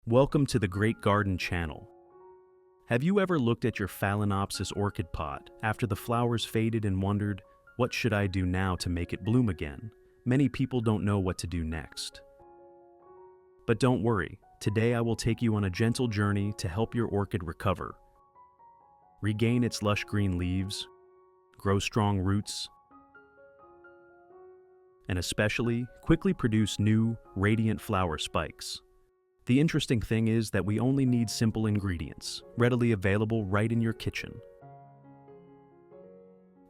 Welcome to the Great Garden channel. Have you ever looked at your Phalaenopsis orchid pot after the flowers faded and wondered, what should I do now to make it bloom again? Many people don't know what to do next. But don't worry, today I will take you on a gentle journey to help your orchid recover, regain its lush green leaves, grow strong roots, and especially quickly produce new, radiant flower spikes. The interesting thing is that we only need simple ingredients, readily available right in your kitchen.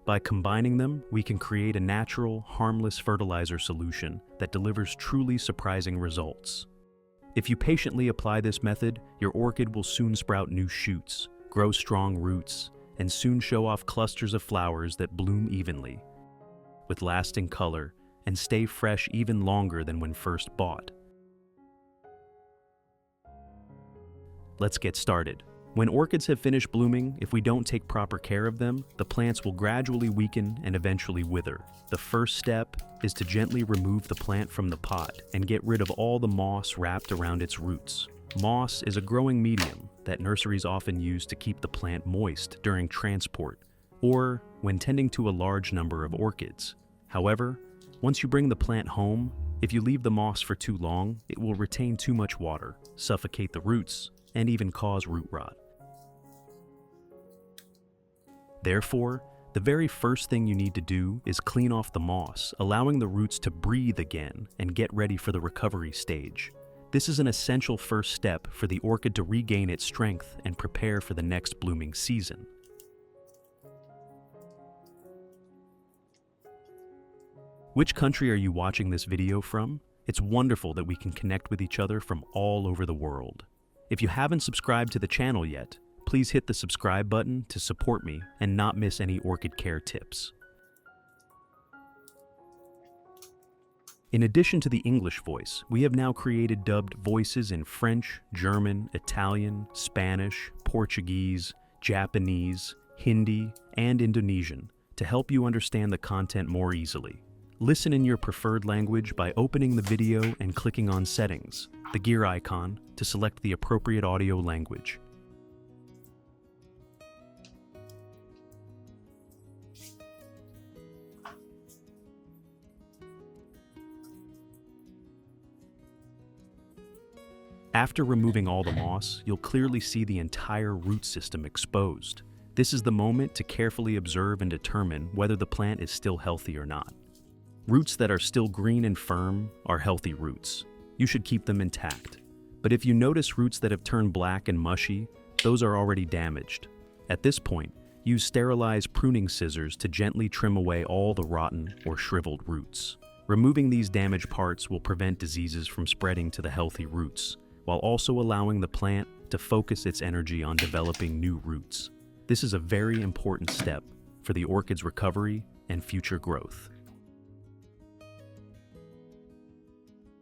By combining them, we can create a natural, harmless fertilizer solution that delivers truly surprising results. If you patiently apply this method, your orchid will soon sprout new shoots, grow strong roots, and soon show off clusters of flowers that bloom evenly, with lasting color, and stay fresh even longer than when first bought. Let's get started. When orchids have finished blooming, if we don't take proper care of them, the plants will gradually weaken and eventually wither. The first step is to gently remove the plant from the pot and get rid of all the moss wrapped around its roots. Moss is a growing medium that nurseries often use to keep the plant moist during transport or when tending to a large number of orchids. However, once you bring the plant home, if you leave the moss for too long, it will retain too much water, suffocate the roots, and even cause root rot. Therefore, the very first thing you need to do is clean off the moss, allowing the roots to breathe again and get ready for the recovery stage. This is an essential first step for the orchid to regain its strength and prepare for the next blooming season. Which country are you watching this video from? It's wonderful that we can connect with each other from all over the world. If you haven't subscribed to the channel yet, please hit the subscribe button to support me and not miss any orchid care tips. In addition to the English voice, we have now created dubbed voices in French, German, Italian, Spanish, Portuguese, Japanese, Hindi, and Indonesian to help you understand the content more easily. Listen in your preferred language by opening the video and clicking on Settings, the gear icon, to select the appropriate audio language. After removing all the moss, you'll clearly see the entire root system exposed. This is the moment to carefully observe and determine whether the plant is still healthy or not. Roots that are still green and firm are healthy roots. You should keep them intact. But if you notice roots that have turned black and mushy, those are already damaged. At this point, use sterilized pruning scissors to gently trim away all the rotten or shriveled roots. Removing these damaged parts will prevent diseases from spreading to the healthy roots, while also allowing the plant to focus its energy on developing new roots. This is a very important step for the orchid's recovery and future growth.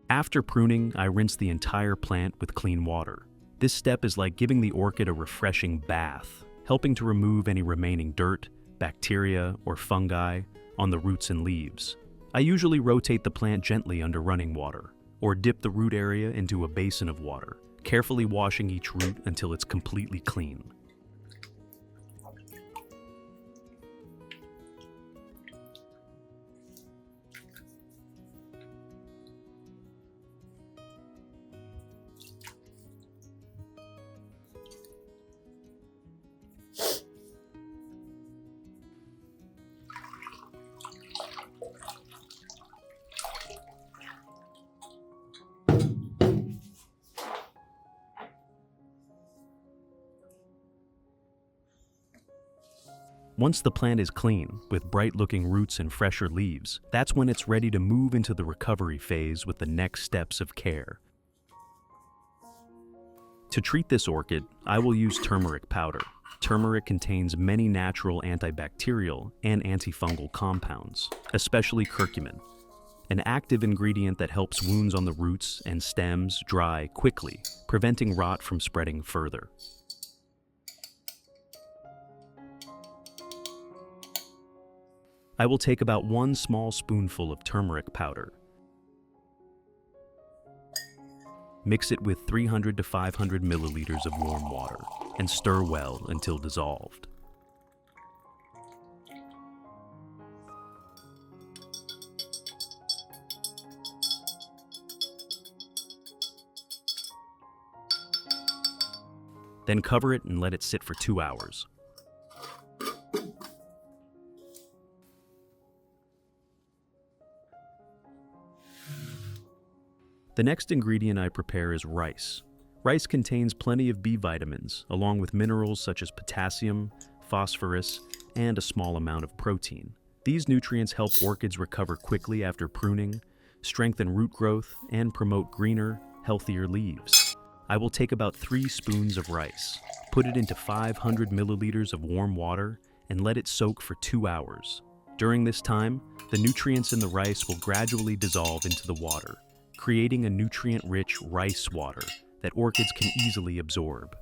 After pruning, I rinse the entire plant with clean water. This step is like giving the orchid a refreshing bath, helping to remove any remaining dirt, bacteria, or fungi on the roots and leaves. I usually rotate the plant gently under running water, or dip the root area into a basin of water, carefully washing each root until it's completely clean. Once the plant is clean, with bright-looking roots and fresher leaves, that's when it's ready to move into the recovery phase with the next steps of care. To treat this orchid, I will use turmeric powder. Turmeric contains many natural antibacterial and antifungal compounds, especially curcumin, an active ingredient that helps wounds on the roots and stems dry quickly, preventing rot from spreading further. I will take about 1 small spoonful of turmeric powder. Mix it with 300 to 500 milliliters of warm water and stir well until dissolved. Then cover it and let it sit for 2 hours. The next ingredient I prepare is rice. Rice contains plenty of B vitamins, along with minerals such as potassium, phosphorus, and a small amount of protein. These nutrients help orchids recover quickly after pruning, strengthen root growth, and promote greener, healthier leaves. I will take about 3 spoons of rice, put it into 500 milliliters of warm water, and let it soak for 2 hours. During this time, the nutrients in the rice will gradually dissolve into the water, creating a nutrient-rich rice water that orchids can easily absorb.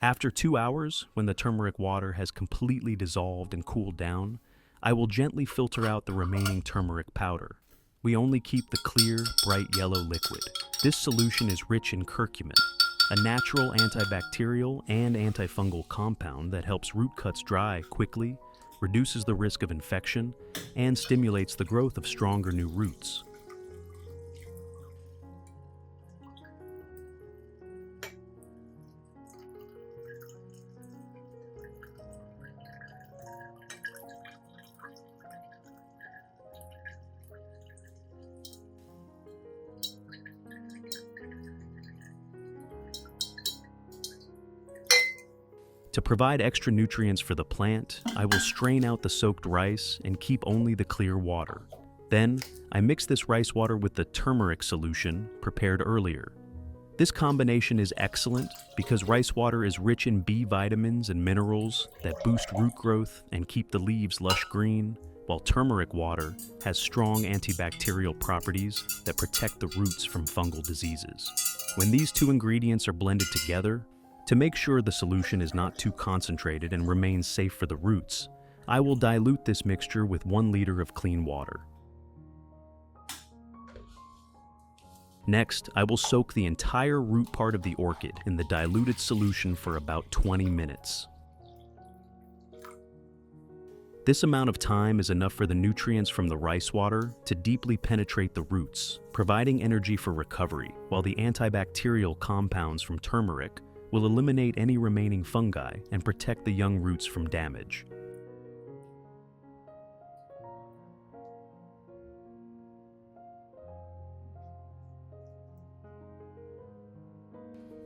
After 2 hours, when the turmeric water has completely dissolved and cooled down, I will gently filter out the remaining turmeric powder. We only keep the clear, bright yellow liquid. This solution is rich in curcumin, a natural antibacterial and antifungal compound that helps root cuts dry quickly, reduces the risk of infection, and stimulates the growth of stronger new roots. To provide extra nutrients for the plant, I will strain out the soaked rice and keep only the clear water. Then, I mix this rice water with the turmeric solution prepared earlier. This combination is excellent because rice water is rich in B vitamins and minerals that boost root growth and keep the leaves lush green, while turmeric water has strong antibacterial properties that protect the roots from fungal diseases. When these two ingredients are blended together, to make sure the solution is not too concentrated and remains safe for the roots, I will dilute this mixture with 1 liter of clean water. Next, I will soak the entire root part of the orchid in the diluted solution for about 20 minutes. This amount of time is enough for the nutrients from the rice water to deeply penetrate the roots, providing energy for recovery, while the antibacterial compounds from turmeric will eliminate any remaining fungi and protect the young roots from damage.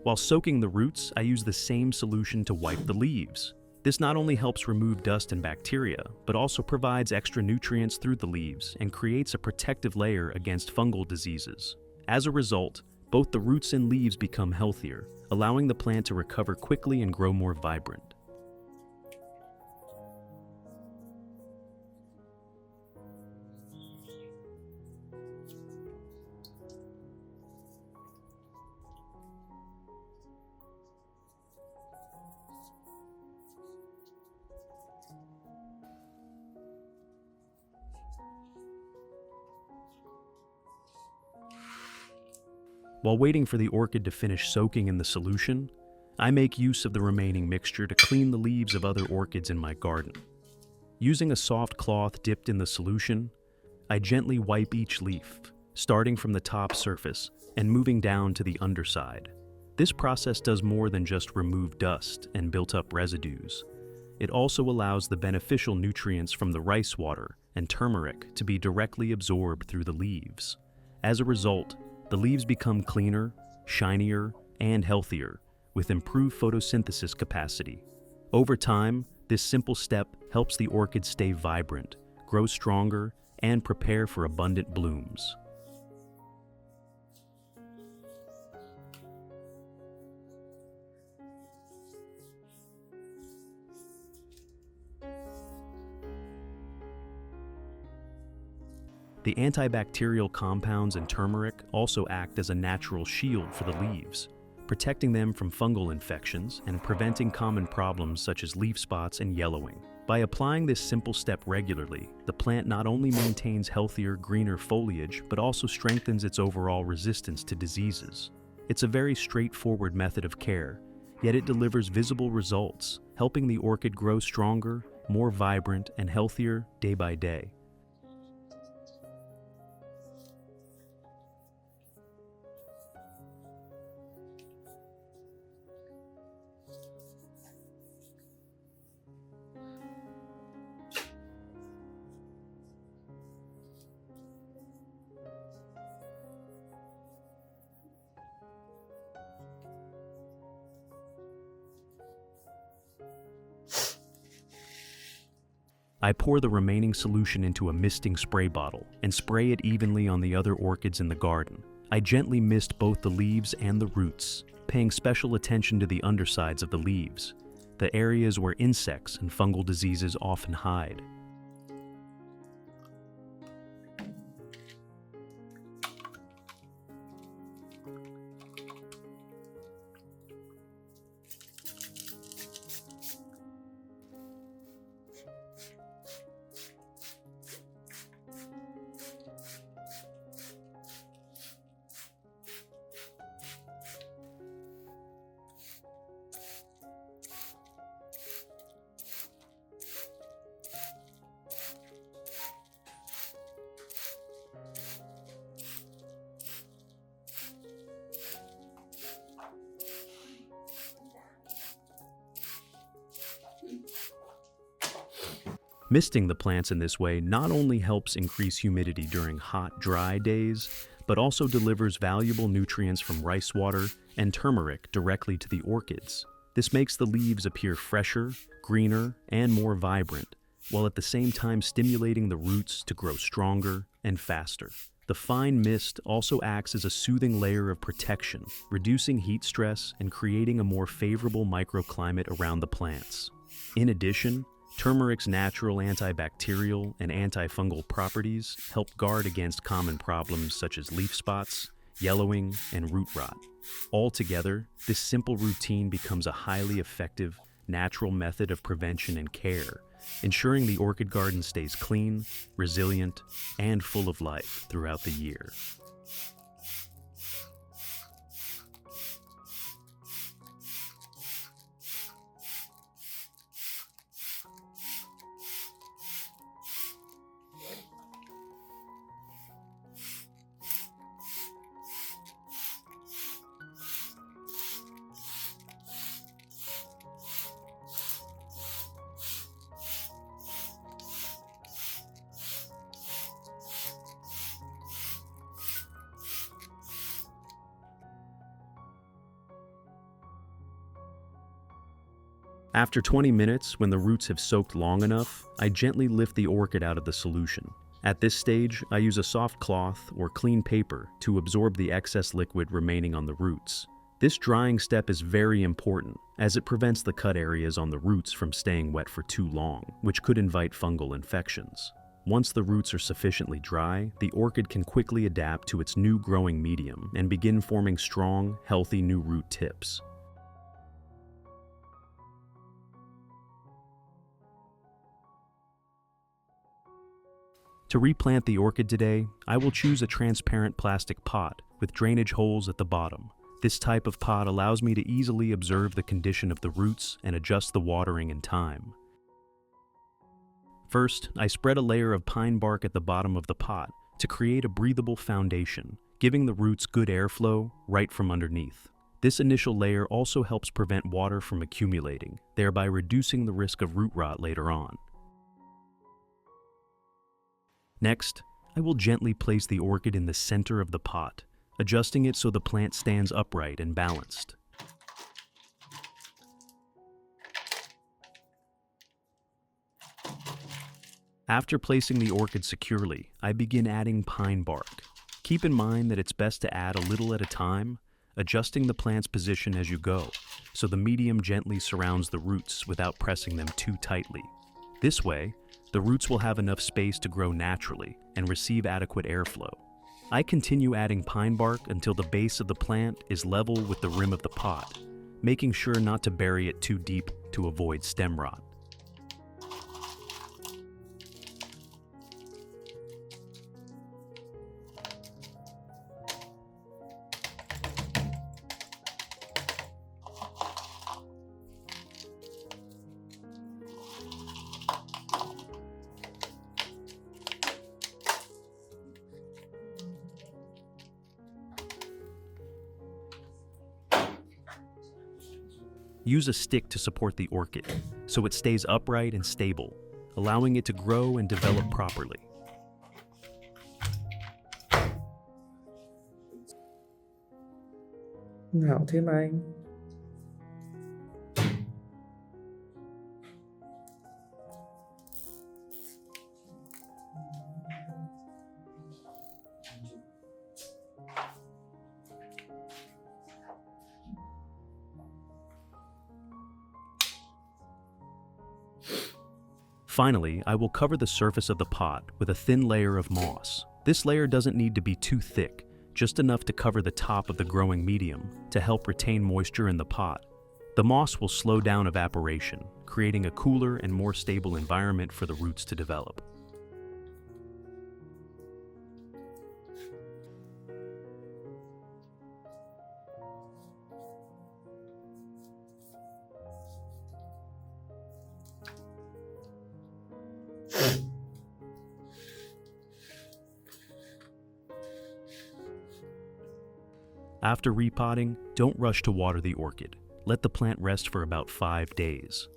While soaking the roots, I use the same solution to wipe the leaves. This not only helps remove dust and bacteria, but also provides extra nutrients through the leaves and creates a protective layer against fungal diseases. As a result, both the roots and leaves become healthier, allowing the plant to recover quickly and grow more vibrant. While waiting for the orchid to finish soaking in the solution, I make use of the remaining mixture to clean the leaves of other orchids in my garden. Using a soft cloth dipped in the solution, I gently wipe each leaf, starting from the top surface and moving down to the underside. This process does more than just remove dust and built-up residues. It also allows the beneficial nutrients from the rice water and turmeric to be directly absorbed through the leaves. As a result, the leaves become cleaner, shinier, and healthier, with improved photosynthesis capacity. Over time, this simple step helps the orchid stay vibrant, grow stronger, and prepare for abundant blooms. The antibacterial compounds in turmeric also act as a natural shield for the leaves, protecting them from fungal infections and preventing common problems such as leaf spots and yellowing. By applying this simple step regularly, the plant not only maintains healthier, greener foliage, but also strengthens its overall resistance to diseases. It's a very straightforward method of care, yet it delivers visible results, helping the orchid grow stronger, more vibrant, and healthier day by day. I pour the remaining solution into a misting spray bottle and spray it evenly on the other orchids in the garden. I gently mist both the leaves and the roots, paying special attention to the undersides of the leaves, the areas where insects and fungal diseases often hide. Misting the plants in this way not only helps increase humidity during hot, dry days, but also delivers valuable nutrients from rice water and turmeric directly to the orchids. This makes the leaves appear fresher, greener, and more vibrant, while at the same time stimulating the roots to grow stronger and faster. The fine mist also acts as a soothing layer of protection, reducing heat stress and creating a more favorable microclimate around the plants. In addition, turmeric's natural antibacterial and antifungal properties help guard against common problems such as leaf spots, yellowing, and root rot. Altogether, this simple routine becomes a highly effective, natural method of prevention and care, ensuring the orchid garden stays clean, resilient, and full of life throughout the year. After 20 minutes, when the roots have soaked long enough, I gently lift the orchid out of the solution. At this stage, I use a soft cloth or clean paper to absorb the excess liquid remaining on the roots. This drying step is very important, as it prevents the cut areas on the roots from staying wet for too long, which could invite fungal infections. Once the roots are sufficiently dry, the orchid can quickly adapt to its new growing medium and begin forming strong, healthy new root tips. To replant the orchid today, I will choose a transparent plastic pot with drainage holes at the bottom. This type of pot allows me to easily observe the condition of the roots and adjust the watering in time. First, I spread a layer of pine bark at the bottom of the pot to create a breathable foundation, giving the roots good airflow right from underneath. This initial layer also helps prevent water from accumulating, thereby reducing the risk of root rot later on. Next, I will gently place the orchid in the center of the pot, adjusting it so the plant stands upright and balanced. After placing the orchid securely, I begin adding pine bark. Keep in mind that it's best to add a little at a time, adjusting the plant's position as you go, so the medium gently surrounds the roots without pressing them too tightly. This way, the roots will have enough space to grow naturally and receive adequate airflow. I continue adding pine bark until the base of the plant is level with the rim of the pot, making sure not to bury it too deep to avoid stem rot. Use a stick to support the orchid so it stays upright and stable, allowing it to grow and develop properly. Nào thế mà anh. Finally, I will cover the surface of the pot with a thin layer of moss. This layer doesn't need to be too thick, just enough to cover the top of the growing medium to help retain moisture in the pot. The moss will slow down evaporation, creating a cooler and more stable environment for the roots to develop. After repotting, don't rush to water the orchid. Let the plant rest for about 5 days.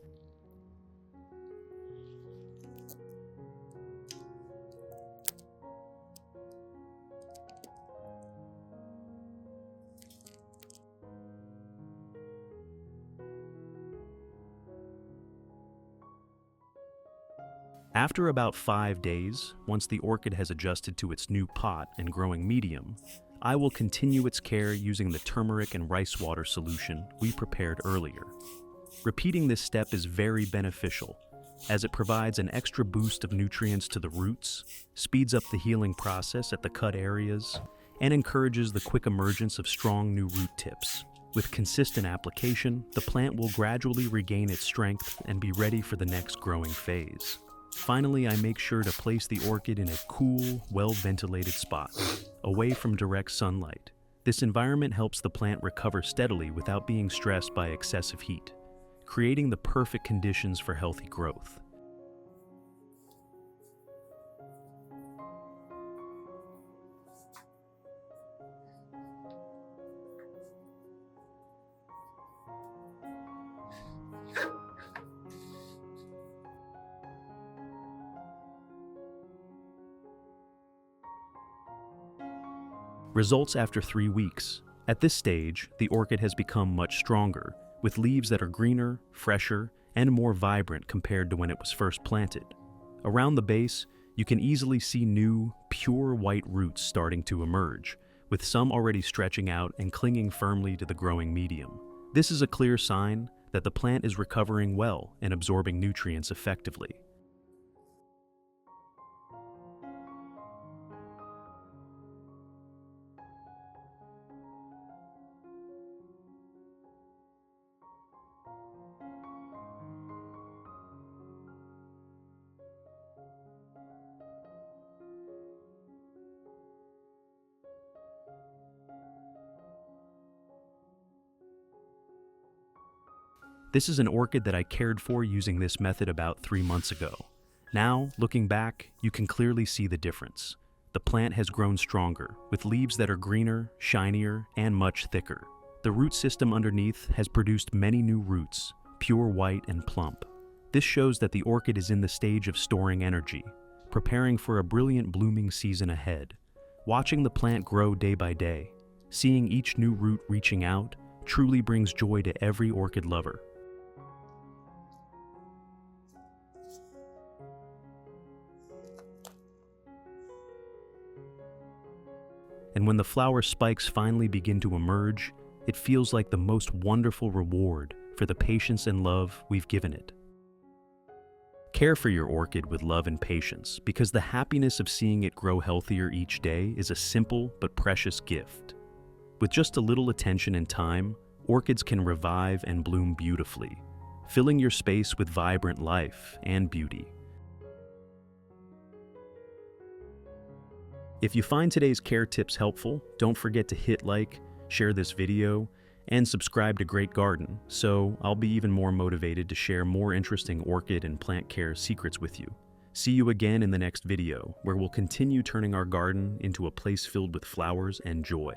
After about 5 days, once the orchid has adjusted to its new pot and growing medium, I will continue its care using the turmeric and rice water solution we prepared earlier. Repeating this step is very beneficial, as it provides an extra boost of nutrients to the roots, speeds up the healing process at the cut areas, and encourages the quick emergence of strong new root tips. With consistent application, the plant will gradually regain its strength and be ready for the next growing phase. Finally, I make sure to place the orchid in a cool, well-ventilated spot, away from direct sunlight. This environment helps the plant recover steadily without being stressed by excessive heat, creating the perfect conditions for healthy growth. Results after 3 weeks. At this stage, the orchid has become much stronger, with leaves that are greener, fresher, and more vibrant compared to when it was first planted. Around the base, you can easily see new, pure white roots starting to emerge, with some already stretching out and clinging firmly to the growing medium. This is a clear sign that the plant is recovering well and absorbing nutrients effectively. This is an orchid that I cared for using this method about 3 months ago. Now, looking back, you can clearly see the difference. The plant has grown stronger, with leaves that are greener, shinier, and much thicker. The root system underneath has produced many new roots, pure white and plump. This shows that the orchid is in the stage of storing energy, preparing for a brilliant blooming season ahead. Watching the plant grow day by day, seeing each new root reaching out, truly brings joy to every orchid lover. And when the flower spikes finally begin to emerge, it feels like the most wonderful reward for the patience and love we've given it. Care for your orchid with love and patience, because the happiness of seeing it grow healthier each day is a simple but precious gift. With just a little attention and time, orchids can revive and bloom beautifully, filling your space with vibrant life and beauty. If you find today's care tips helpful, don't forget to hit like, share this video, and subscribe to Great Garden, so I'll be even more motivated to share more interesting orchid and plant care secrets with you. See you again in the next video, where we'll continue turning our garden into a place filled with flowers and joy.